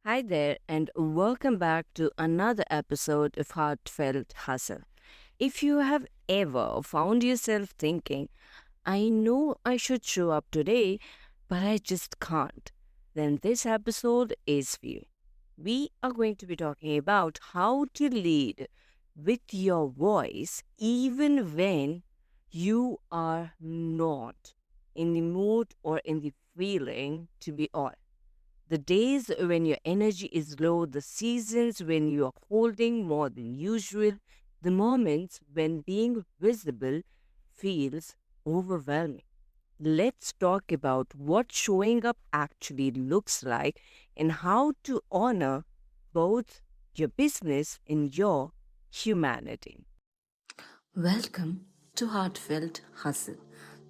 Hi there, and welcome back to another episode of Heartfelt Hustle. If you have ever found yourself thinking, I know I should show up today, but I just can't, then this episode is for you. We are going to be talking about how to lead with your voice even when you are not in the mood or in the feeling to be on. The days when your energy is low, the seasons when you are holding more than usual, the moments when being visible feels overwhelming. Let's talk about what showing up actually looks like and how to honor both your business and your humanity. Welcome to Heartfelt Hustle,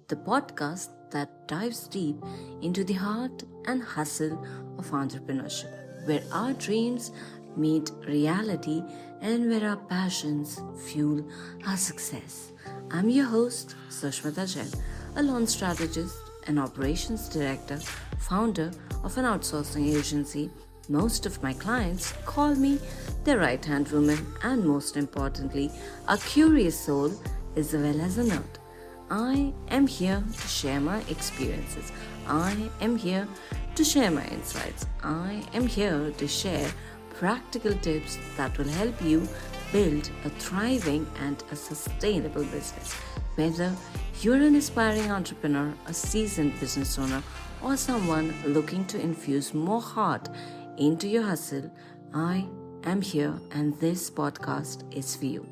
the podcast that dives deep into the heart and hustle of entrepreneurship, where our dreams meet reality and where our passions fuel our success. I'm your host, Sushmita Jain, a launch strategist and operations director, founder of an outsourcing agency. Most of my clients call me their right hand woman, and most importantly, a curious soul as well as a nerd. I am here to share my experiences. I am here to share my insights. I am here to share practical tips that will help you build a thriving and a sustainable business. Whether you're an aspiring entrepreneur, a seasoned business owner, or someone looking to infuse more heart into your hustle, I am here and this podcast is for you.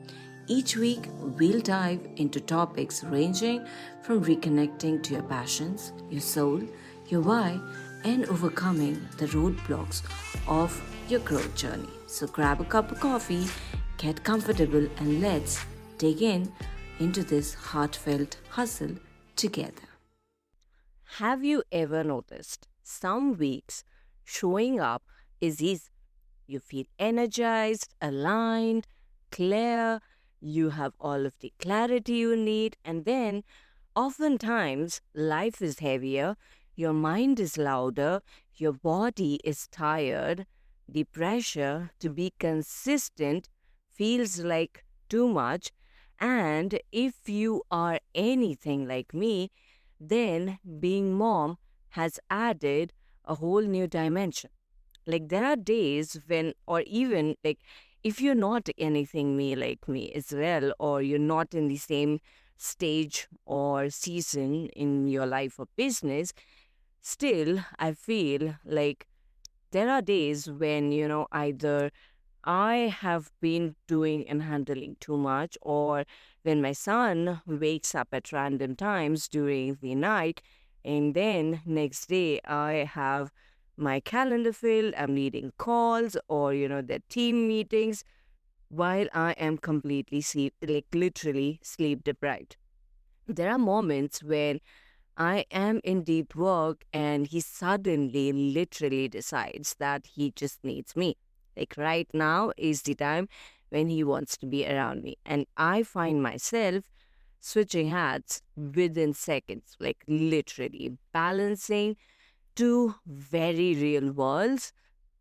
Each week, we'll dive into topics ranging from reconnecting to your passions, your soul, your why, and overcoming the roadblocks of your growth journey. So grab a cup of coffee, get comfortable, and let's dig in into this heartfelt hustle together. Have you ever noticed some weeks showing up is easy? You feel energized, aligned, clear, you have all of the clarity you need, and then oftentimes life is heavier, your mind is louder, your body is tired, the pressure to be consistent feels like too much, and if you are anything like me, then being mom has added a whole new dimension. Like there are days when, or even like if you're not anything me like me as well, or you're not in the same stage or season in your life or business, still I feel like there are days when, either I have been doing and handling too much, or when my son wakes up at random times during the night, and then next day I have my calendar filled, I'm needing calls or, the team meetings while I am completely sleep, like literally sleep deprived. There are moments when I am in deep work and he suddenly literally decides that he just needs me. Like right now is the time when he wants to be around me. And I find myself switching hats within seconds, like literally balancing two very real worlds.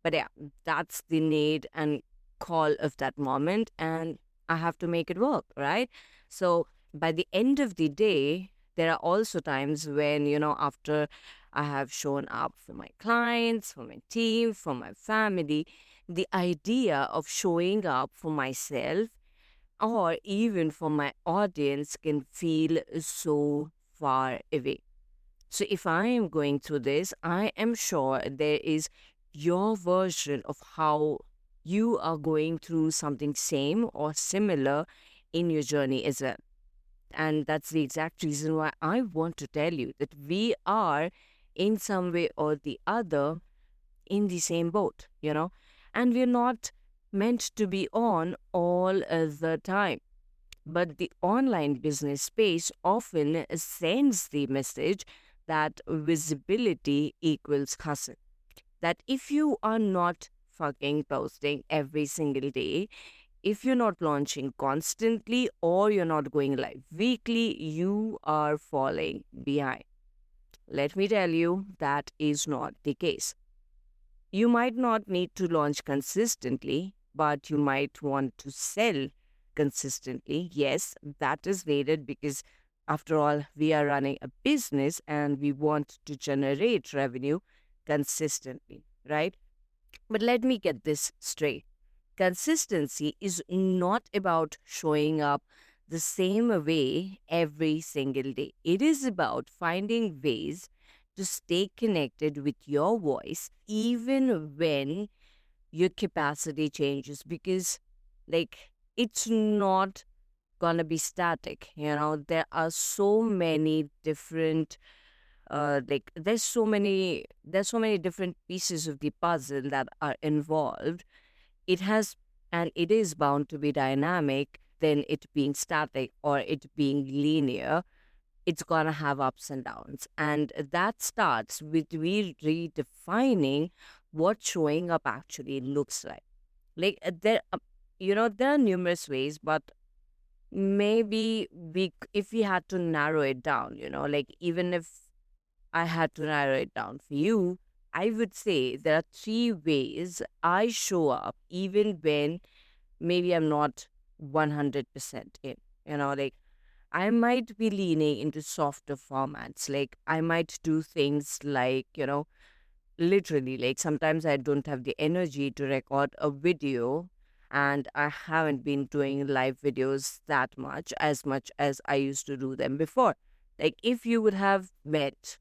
But yeah, that's the need and call of that moment. And I have to make it work, right? So by the end of the day, there are also times when, after I have shown up for my clients, for my team, for my family, the idea of showing up for myself or even for my audience can feel so far away. So if I am going through this, I am sure there is your version of how you are going through something same or similar in your journey as well. And that's the exact reason why I want to tell you that we are in some way or the other in the same boat, and we're not meant to be on all the time. But the online business space often sends the message that visibility equals hustle. That if you are not fucking posting every single day, if you're not launching constantly or you're not going live weekly, you are falling behind. Let me tell you, that is not the case. You might not need to launch consistently, but you might want to sell consistently. Yes, that is needed because, after all, we are running a business and we want to generate revenue consistently, right? But let me get this straight. Consistency is not about showing up the same way every single day. It is about finding ways to stay connected with your voice even when your capacity changes, because, like, it's not gonna be static. There are so many different there's so many different pieces of the puzzle that are involved. It has and it is bound to be dynamic than it being static or it being linear. It's gonna have ups and downs, and that starts with we redefining what showing up actually looks like. There are numerous ways, but maybe if we had to narrow it down, like, even if I had to narrow it down for you, I would say there are three ways I show up even when maybe I'm not 100% in. Like, I might be leaning into softer formats. Like, I might do things like, literally, like, sometimes I don't have the energy to record a video, and I haven't been doing live videos that much as I used to do them before. Like, if you would have met,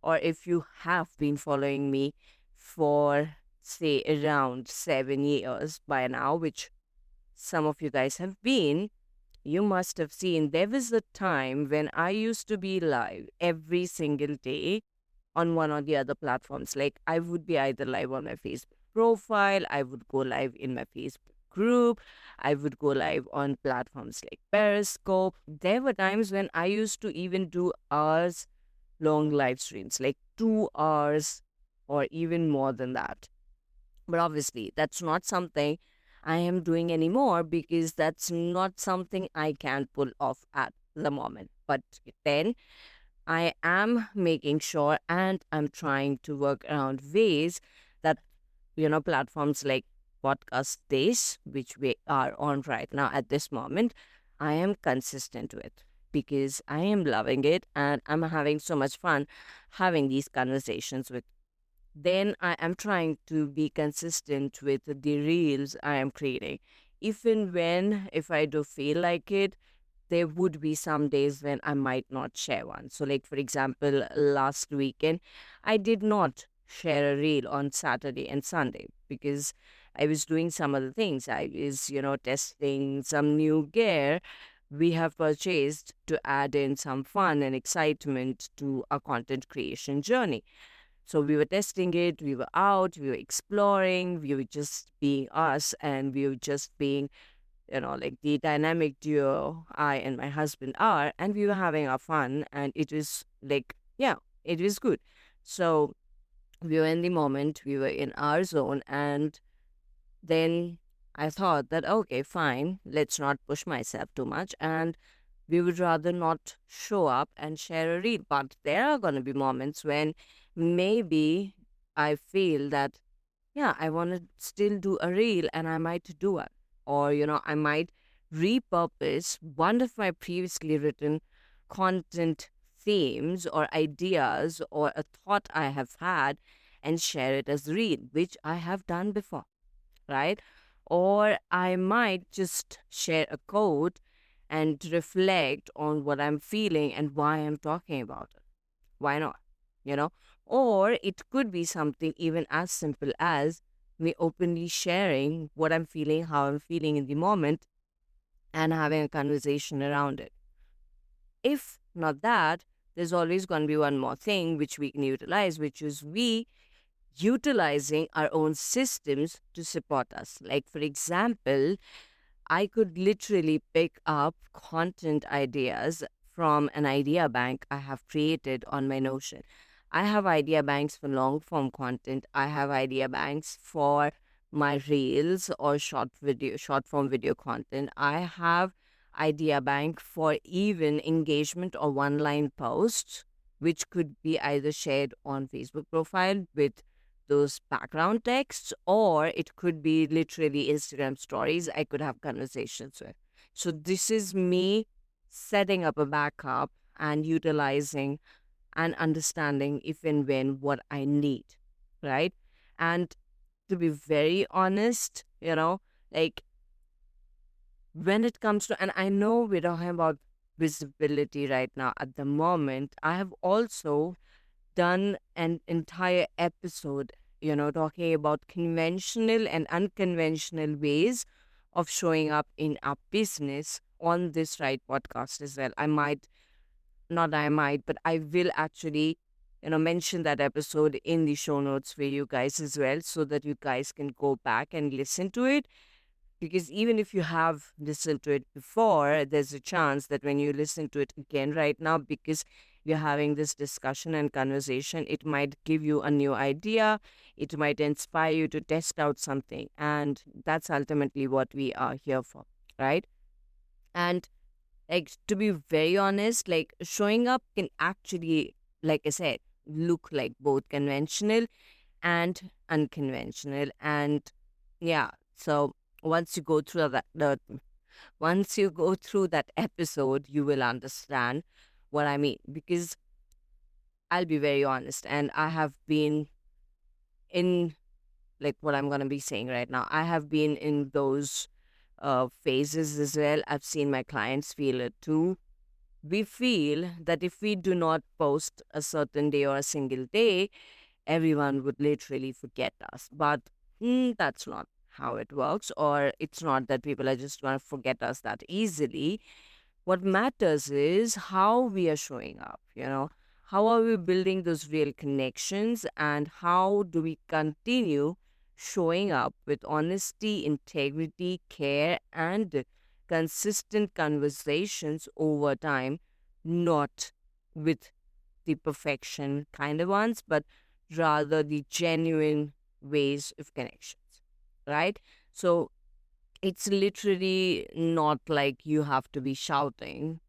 or if you have been following me for, say, around 7 years by now, which some of you guys have been, you must have seen there was a time when I used to be live every single day on one or the other platforms. Like, I would be either live on my Facebook profile, I would go live in my Facebook group, I would go live on platforms like Periscope. There were times when I used to even do hours long live streams, like 2 hours or even more than that. But obviously, that's not something I am doing anymore because that's not something I can pull off at the moment. But then I am making sure and I'm trying to work around ways that, platforms like Podcast Days, which we are on right now at this moment, I am consistent with because I am loving it and I'm having so much fun having these conversations with. Then I am trying to be consistent with the reels I am creating. Even when, if I do feel like it, there would be some days when I might not share one. So, like, for example, last weekend, I did not share a reel on Saturday and Sunday because I was doing some other things. I was, testing some new gear we have purchased to add in some fun and excitement to our content creation journey. So we were testing it, we were out, we were exploring, we were just being us, and we were just being, like, the dynamic duo I and my husband are, and we were having our fun, and it was like, yeah, it was good. So we were in the moment, we were in our zone, and then I thought that, okay, fine, let's not push myself too much, and we would rather not show up and share a reel. But there are going to be moments when maybe I feel that, yeah, I want to still do a reel and I might do it. Or, I might repurpose one of my previously written content themes or ideas or a thought I have had and share it as reel, which I have done before, right? Or I might just share a quote and reflect on what I'm feeling and why I'm talking about it. Why not? You know? Or it could be something even as simple as me openly sharing what I'm feeling, how I'm feeling in the moment, and having a conversation around it. If not that, there's always going to be one more thing which we can utilize, which is we utilizing our own systems to support us. Like, for example, I could literally pick up content ideas from an idea bank I have created on my Notion. I have idea banks for long form content. I have idea banks for my reels or short form video content. I have idea bank for even engagement or one line posts, which could be either shared on Facebook profile with those background texts, or it could be literally Instagram stories I could have conversations with. So this is me setting up a backup and utilizing and understanding if and when what I need, right? And to be very honest, like when it comes to, and I know we're talking about visibility right now at the moment, I have also done an entire episode, talking about conventional and unconventional ways of showing up in our business on this right podcast as well. But I will actually, mention that episode in the show notes for you guys as well, so that you guys can go back and listen to it. Because even if you have listened to it before, there's a chance that when you listen to it again right now, because we're having this discussion and conversation, it might give you a new idea. It might inspire you to test out something. And that's ultimately what we are here for, right? And like, to be very honest, like showing up can actually, like I said, look like both conventional and unconventional. And yeah, so once you go through once you go through that episode, you will understand what I mean. Because I'll be very honest, and I have been in, like, what I'm going to be saying right now, I have been in those phases as well. I've seen my clients feel it too. We feel that if we do not post a certain day or a single day, everyone would literally forget us. But that's not how it works, or it's not that people are just going to forget us that easily. What matters is how we are showing up, How are we building those real connections, and how do we continue showing up with honesty, integrity, care, and consistent conversations over time, not with the perfection kind of ones, but rather the genuine ways of connections, right? So it's literally not like you have to be shouting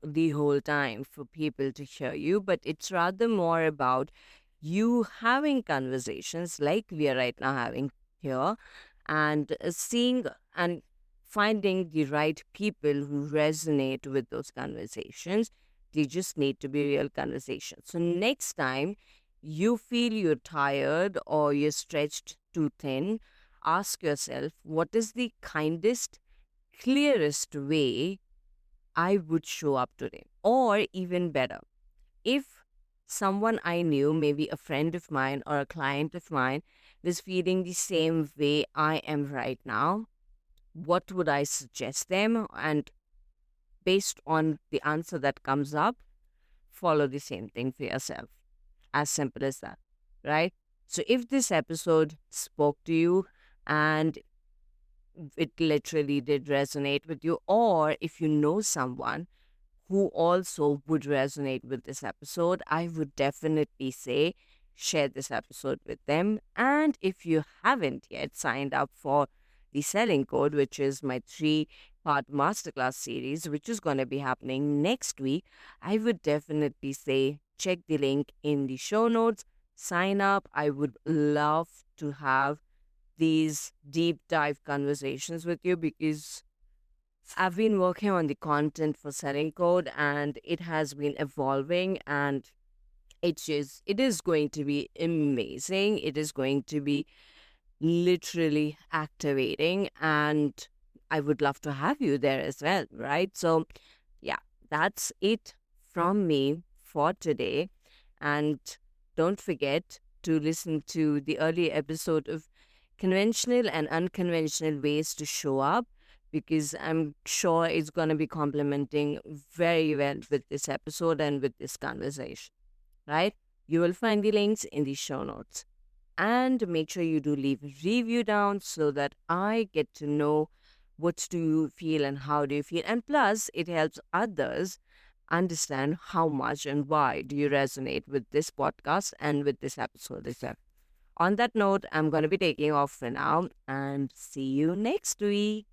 the whole time for people to hear you, but it's rather more about you having conversations like we are right now having here, and seeing and finding the right people who resonate with those conversations. They just need to be real conversations. So next time you feel you're tired or you're stretched too thin, ask yourself, what is the kindest, clearest way I would show up today? Or even better, if someone I knew, maybe a friend of mine or a client of mine, was feeling the same way I am right now, what would I suggest them? And based on the answer that comes up, follow the same thing for yourself. As simple as that, right? So if this episode spoke to you and it literally did resonate with you, or if you know someone who also would resonate with this episode, I would definitely say share this episode with them. And if you haven't yet signed up for the Selling Code, which is my 3-part masterclass series, which is going to be happening next week, I would definitely say check the link in the show notes, sign up. I would love to have these deep dive conversations with you, because I've been working on the content for Selling Code and it has been evolving, and it is going to be amazing. It is going to be literally activating, and I would love to have you there as well, right? So yeah, that's it from me for today. And don't forget to listen to the early episode of Conventional and Unconventional Ways to Show Up, because I'm sure it's going to be complementing very well with this episode and with this conversation, right? You will find the links in the show notes. And make sure you do leave a review down so that I get to know what do you feel and how do you feel. And plus, it helps others understand how much and why do you resonate with this podcast and with this episode as well. On that note, I'm going to be taking off for now, and see you next week.